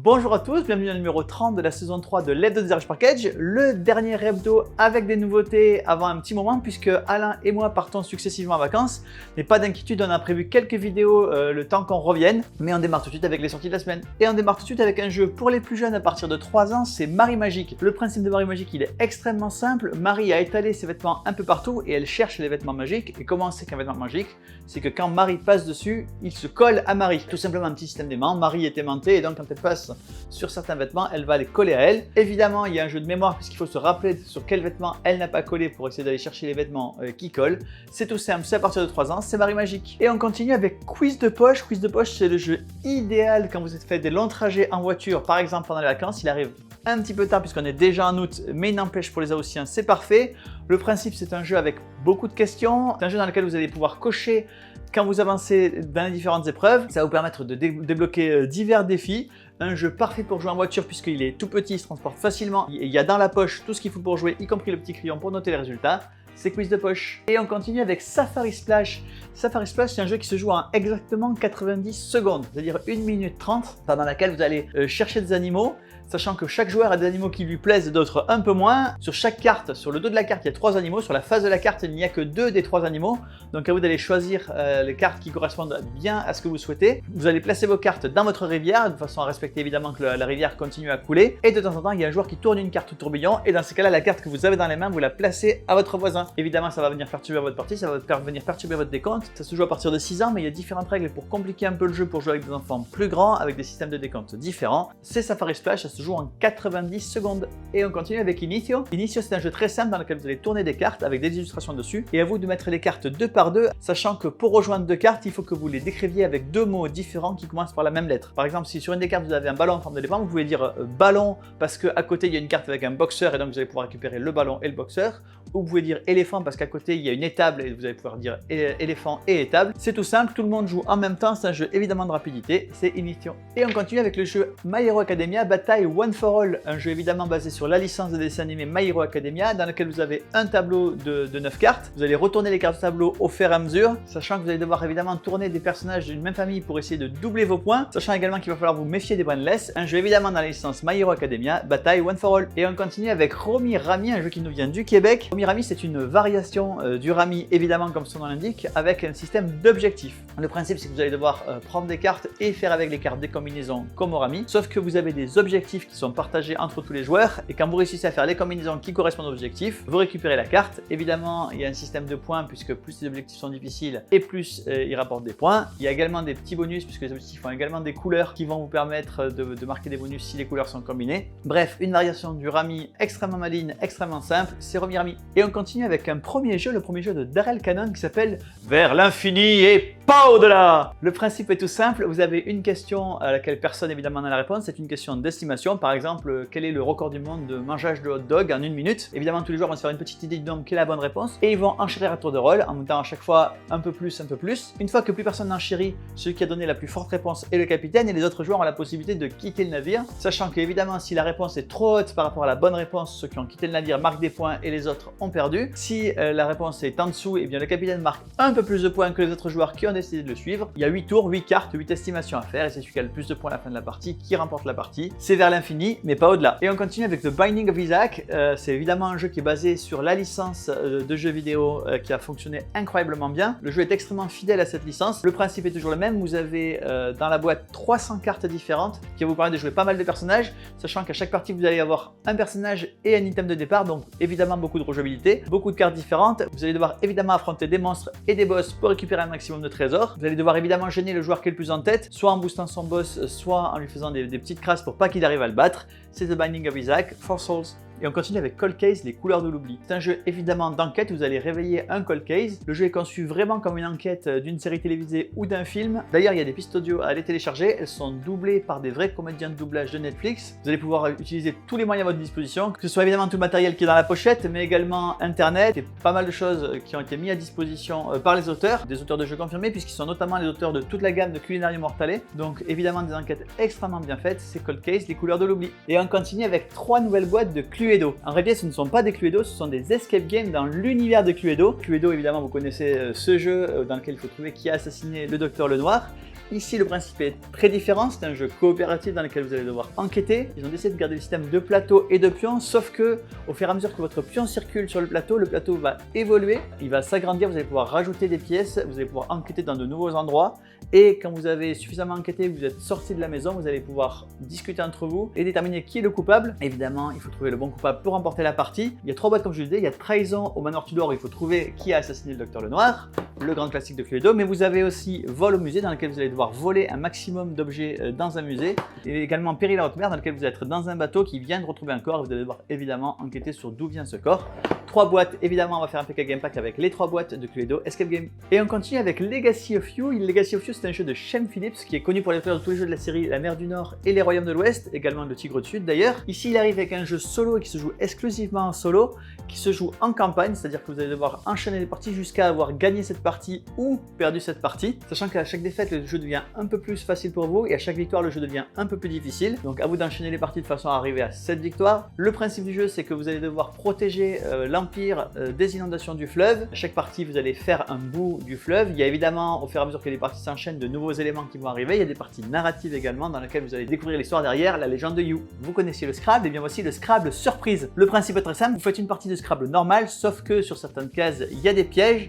Bonjour à tous, bienvenue au numéro 30 de la saison 3 de l'Hebdo des Irish Package, le dernier hebdo avec des nouveautés avant un petit moment puisque Alain et moi partons successivement en vacances. Mais pas d'inquiétude, on a prévu quelques vidéos le temps qu'on revienne, mais on démarre tout de suite avec les sorties de la semaine. Et on démarre tout de suite avec un jeu pour les plus jeunes à partir de 3 ans, c'est Marie Magique. Le principe de Marie Magique, il est extrêmement simple. Marie a étalé ses vêtements un peu partout et elle cherche les vêtements magiques. Et comment on sait qu'un vêtement magique? C'est que quand Marie passe dessus, il se colle à Marie. Tout simplement un petit système d'aimant. Marie est aimantée et donc quand elle passe sur certains vêtements, elle va les coller à elle. Évidemment, il y a un jeu de mémoire puisqu'il faut se rappeler sur quel vêtement elle n'a pas collé pour essayer d'aller chercher les vêtements qui collent. C'est tout simple, c'est à partir de 3 ans, c'est Marie Magique. Et on continue avec Quiz de poche. Quiz de poche, c'est le jeu idéal quand vous êtes fait des longs trajets en voiture, par exemple pendant les vacances. Il arrive un petit peu tard puisqu'on est déjà en août, mais il n'empêche pour les Haussiens, c'est parfait. Le principe, c'est un jeu avec beaucoup de questions. C'est un jeu dans lequel vous allez pouvoir cocher quand vous avancez dans les différentes épreuves. Ça va vous permettre de débloquer divers défis. Un jeu parfait pour jouer en voiture puisqu'il est tout petit, il se transporte facilement. Il y a dans la poche tout ce qu'il faut pour jouer, y compris le petit crayon pour noter les résultats. C'est Quiz de poche. Et on continue avec Safari Splash. Safari Splash, c'est un jeu qui se joue en exactement 90 secondes, c'est-à-dire 1 minute 30, pendant laquelle vous allez chercher des animaux, sachant que chaque joueur a des animaux qui lui plaisent et d'autres un peu moins. Sur chaque carte, sur le dos de la carte, il y a 3 animaux. Sur la face de la carte, il n'y a que 2 des 3 animaux. Donc à vous d'aller choisir les cartes qui correspondent bien à ce que vous souhaitez. Vous allez placer vos cartes dans votre rivière, de façon à respecter évidemment que la rivière continue à couler. Et de temps en temps, il y a un joueur qui tourne une carte au tourbillon. Et dans ce cas-là, la carte que vous avez dans les mains, vous la placez à votre voisin. Évidemment, ça va venir perturber votre partie, ça va venir perturber votre décompte. Ça se joue à partir de 6 ans, mais il y a différentes règles pour compliquer un peu le jeu pour jouer avec des enfants plus grands, avec des systèmes de décompte différents. C'est Safari Splash, ça se joue en 90 secondes. Et on continue avec Initio. Initio, c'est un jeu très simple dans lequel vous allez tourner des cartes avec des illustrations dessus. Et à vous de mettre les cartes 2 par 2, sachant que pour rejoindre 2 cartes, il faut que vous les décriviez avec 2 mots différents qui commencent par la même lettre. Par exemple, si sur une des cartes vous avez un ballon en forme d'éléphant, vous pouvez dire ballon parce qu'à côté il y a une carte avec un boxeur et donc vous allez pouvoir récupérer le ballon et le boxeur. Ou vous pouvez dire éléphant parce qu'à côté il y a une étable et vous allez pouvoir dire éléphant et étable. C'est tout simple, tout le monde joue en même temps, c'est un jeu évidemment de rapidité, c'est Initio. Et on continue avec le jeu My Hero Academia Bataille One for All, un jeu évidemment basé sur la licence de dessin animé My Hero Academia, dans lequel vous avez un tableau de 9 cartes. Vous allez retourner les cartes du tableau au fur et à mesure, sachant que vous allez devoir évidemment tourner des personnages d'une même famille pour essayer de doubler vos points, sachant également qu'il va falloir vous méfier des brainless. Un jeu évidemment dans la licence My Hero Academia Bataille One for All. Et on continue avec Romy Rami, un jeu qui nous vient du Québec. Romy Rami, c'est une variation du Rami, évidemment comme son nom l'indique, avec un système d'objectifs. Le principe, c'est que vous allez devoir prendre des cartes et faire avec les cartes des combinaisons comme au Rami, sauf que vous avez des objectifs qui sont partagés entre tous les joueurs, et quand vous réussissez à faire les combinaisons qui correspondent aux objectifs, vous récupérez la carte. Évidemment, il y a un système de points puisque plus les objectifs sont difficiles et plus ils rapportent des points. Il y a également des petits bonus puisque les objectifs ont également des couleurs qui vont vous permettre de marquer des bonus si les couleurs sont combinées. Bref, une variation du Rami extrêmement maligne, extrêmement simple, c'est Romy Rami. Et on continue avec un premier jeu, le premier jeu de Darrell Cannon qui s'appelle Vers l'infini et pas au-delà. Le principe est tout simple, vous avez une question à laquelle personne évidemment n'a la réponse, c'est une question d'estimation. Par exemple, quel est le record du monde de mangeage de hot dog en 1 minute? Évidemment, tous les joueurs vont se faire une petite idée du nombre quelle est la bonne réponse et ils vont enchérir à tour de rôle en montant à chaque fois un peu plus, un peu plus. Une fois que plus personne n'enchérit, celui qui a donné la plus forte réponse est le capitaine et les autres joueurs ont la possibilité de quitter le navire, sachant que évidemment si la réponse est trop haute par rapport à la bonne réponse, ceux qui ont quitté le navire marquent des points et les autres ont perdu. Si la réponse est en dessous, et bien le capitaine marque un peu plus de points que les autres joueurs qui ont décidé de le suivre. Il y a 8 tours, 8 cartes, 8 estimations à faire et c'est celui qui a le plus de points à la fin de la partie qui remporte la partie. C'est vers l'infini mais pas au-delà. Et on continue avec The Binding of Isaac. C'est évidemment un jeu qui est basé sur la licence de jeux vidéo qui a fonctionné incroyablement bien. Le jeu est extrêmement fidèle à cette licence. Le principe est toujours le même. Vous avez dans la boîte 300 cartes différentes qui vont vous permettre de jouer pas mal de personnages, sachant qu'à chaque partie vous allez avoir un personnage et un item de départ, donc évidemment beaucoup de rejouabilité, beaucoup de cartes différentes. Vous allez devoir évidemment affronter des monstres et des boss pour récupérer un maximum de trésors. Vous allez devoir évidemment gêner le joueur qui est le plus en tête, soit en boostant son boss, soit en lui faisant des petites crasses pour pas qu'il arrive à le battre. C'est The Binding of Isaac, 4 Souls. Et on continue avec Cold Case, les couleurs de l'oubli. C'est un jeu évidemment d'enquête, vous allez réveiller un Cold Case. Le jeu est conçu vraiment comme une enquête d'une série télévisée ou d'un film. D'ailleurs, il y a des pistes audio à les télécharger, elles sont doublées par des vrais comédiens de doublage de Netflix. Vous allez pouvoir utiliser tous les moyens à votre disposition, que ce soit évidemment tout le matériel qui est dans la pochette, mais également internet et pas mal de choses qui ont été mises à disposition par les auteurs, des auteurs de jeux confirmés, puisqu'ils sont notamment les auteurs de toute la gamme de Culinarium Mortale. Donc évidemment des enquêtes extrêmement bien faites, c'est Cold Case, les couleurs de l'oubli. Et on continue avec 3 nouvelles boîtes de Cluedo. En réalité, ce ne sont pas des Cluedo, ce sont des escape games dans l'univers de Cluedo. Cluedo, évidemment, vous connaissez ce jeu dans lequel il faut trouver qui a assassiné le docteur Lenoir. Ici, le principe est très différent. C'est un jeu coopératif dans lequel vous allez devoir enquêter. Ils ont décidé de garder le système de plateau et de pions, sauf que au fur et à mesure que votre pion circule sur le plateau va évoluer, il va s'agrandir, vous allez pouvoir rajouter des pièces, vous allez pouvoir enquêter dans de nouveaux endroits. Et quand vous avez suffisamment enquêté, vous êtes sorti de la maison, vous allez pouvoir discuter entre vous et déterminer qui est le coupable. Évidemment, il faut trouver le bon coupable pour remporter la partie. Il y a 3 boîtes comme je le disais, il y a trahison au manoir Tudor, il faut trouver qui a assassiné le docteur Lenoir, le grand classique de Cluedo, mais vous avez aussi vol au musée dans lequel vous allez devoir voler un maximum d'objets dans un musée, et également péril à haute mer dans lequel vous allez être dans un bateau qui vient de retrouver un corps et vous allez devoir évidemment enquêter sur d'où vient ce corps. 3 boîtes, évidemment, on va faire un PK Game Pack avec les 3 boîtes de Cluedo Escape Game. Et on continue avec Legacy of You. Legacy of You, c'est un jeu de Shem Phillips qui est connu pour les auteurs de tous les jeux de la série La Mer du Nord et Les Royaumes de l'Ouest, également le Tigre du Sud d'ailleurs. Ici, il arrive avec un jeu solo et qui se joue exclusivement en solo, qui se joue en campagne, c'est-à-dire que vous allez devoir enchaîner les parties jusqu'à avoir gagné cette partie ou perdu cette partie, sachant qu'à chaque défaite, le jeu devient un peu plus facile pour vous et à chaque victoire, le jeu devient un peu plus difficile. Donc à vous d'enchaîner les parties de façon à arriver à cette victoire. Le principe du jeu, c'est que vous allez devoir protéger l'Empire des inondations du fleuve. À chaque partie, vous allez faire un bout du fleuve. Il y a évidemment, au fur et à mesure que les parties s'enchaînent, de nouveaux éléments qui vont arriver. Il y a des parties narratives également dans lesquelles vous allez découvrir l'histoire derrière la légende de You. Vous connaissiez le Scrabble, et bien voici le Scrabble surprise. Le principe est très simple, vous faites une partie de Scrabble normale, sauf que sur certaines cases, il y a des pièges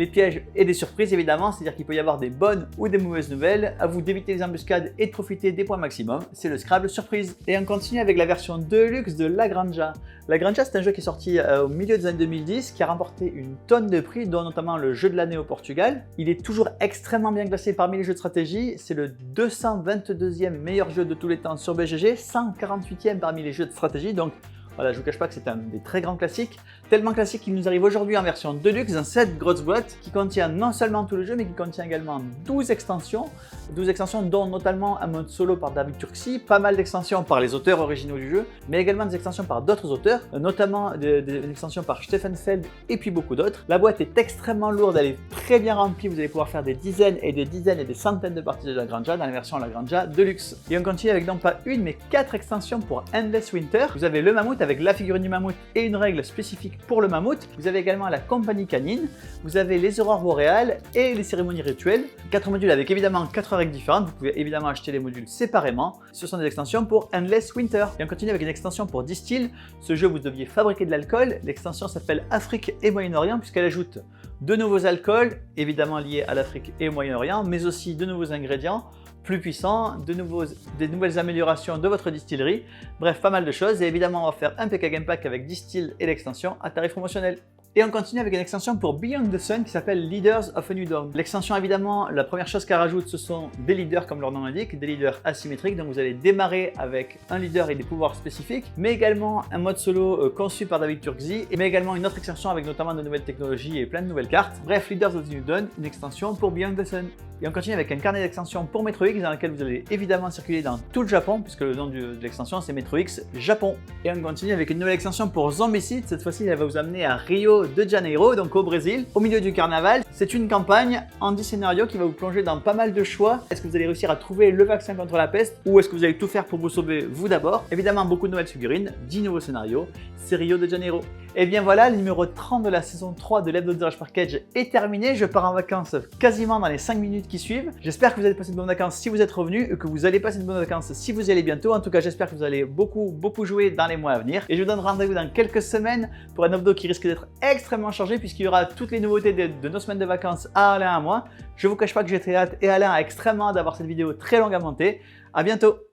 et des surprises évidemment, c'est-à-dire qu'il peut y avoir des bonnes ou des mauvaises nouvelles. À vous d'éviter les embuscades et de profiter des points maximum. C'est le Scrabble surprise. Et on continue avec la version Deluxe de La Granja. La Granja, c'est un jeu qui est sorti au milieu des années 2010, qui a remporté une tonne de prix, dont notamment le jeu de l'année au Portugal. Il est toujours extrêmement bien classé parmi les jeux de stratégie. C'est le 222e meilleur jeu de tous les temps sur BGG, 148e parmi les jeux de stratégie. Donc voilà, je ne vous cache pas que c'est un des très grands classiques, tellement classique qu'il nous arrive aujourd'hui en version Deluxe dans cette grosse boîte qui contient non seulement tout le jeu, mais qui contient également 12 extensions dont notamment un mode solo par David Turczi, pas mal d'extensions par les auteurs originaux du jeu, mais également des extensions par d'autres auteurs, notamment des extensions par Stefan Feld et puis beaucoup d'autres. La boîte est extrêmement lourde, elle est très bien remplie, vous allez pouvoir faire des dizaines et des centaines de parties de La Granja dans la version La Granja Deluxe. Et on continue avec non pas une, mais 4 extensions pour Endless Winter. Vous avez le mammouth avec la figurine du mammouth et une règle spécifique pour le mammouth. Vous avez également la compagnie canine, vous avez les aurores boréales et les cérémonies rituelles. 4 modules avec évidemment 4 règles différentes, vous pouvez évidemment acheter les modules séparément. Ce sont des extensions pour Endless Winter. Et on continue avec une extension pour Distill. Ce jeu, vous deviez fabriquer de l'alcool. L'extension s'appelle Afrique et Moyen-Orient puisqu'elle ajoute de nouveaux alcools, évidemment liés à l'Afrique et au Moyen-Orient, mais aussi de nouveaux ingrédients plus puissants, des nouvelles améliorations de votre distillerie, bref, pas mal de choses. Et évidemment, on va faire un PK Game Pack avec Distill et l'extension à tarif promotionnel. Et on continue avec une extension pour Beyond the Sun qui s'appelle Leaders of a New Dawn. L'extension, évidemment, la première chose qu'elle rajoute, ce sont des leaders comme leur nom l'indique, des leaders asymétriques. Donc vous allez démarrer avec un leader et des pouvoirs spécifiques, mais également un mode solo conçu par David Turczi, mais également une autre extension avec notamment de nouvelles technologies et plein de nouvelles cartes. Bref, Leaders of the New Dawn, une extension pour Beyond the Sun. Et on continue avec un carnet d'extensions pour Metro X dans lequel vous allez évidemment circuler dans tout le Japon, puisque le nom de l'extension c'est Metro X Japon. Et on continue avec une nouvelle extension pour Zombicide. Cette fois-ci, elle va vous amener à Rio de Janeiro, donc au Brésil, au milieu du carnaval. C'est une campagne en 10 scénarios qui va vous plonger dans pas mal de choix. Est-ce que vous allez réussir à trouver le vaccin contre la peste ou est-ce que vous allez tout faire pour vous sauver vous d'abord? Évidemment, beaucoup de nouvelles figurines, 10 nouveaux scénarios, c'est Rio de Janeiro. Et bien voilà, le numéro 30 de la saison 3 de l'Hebdo Garage Package est terminé. Je pars en vacances quasiment dans les 5 minutes qui suivent. J'espère que vous allez passer de bonnes vacances si vous êtes revenu et que vous allez passer de bonnes vacances si vous y allez bientôt. En tout cas, j'espère que vous allez beaucoup jouer dans les mois à venir. Et je vous donne rendez-vous dans quelques semaines pour un Hebdo qui risque d'être extrêmement chargé puisqu'il y aura toutes les nouveautés de nos semaines de vacances à Alain et à moi. Je vous cache pas que j'ai très hâte et Alain a extrêmement hâte d'avoir cette vidéo très longue à monter. À bientôt!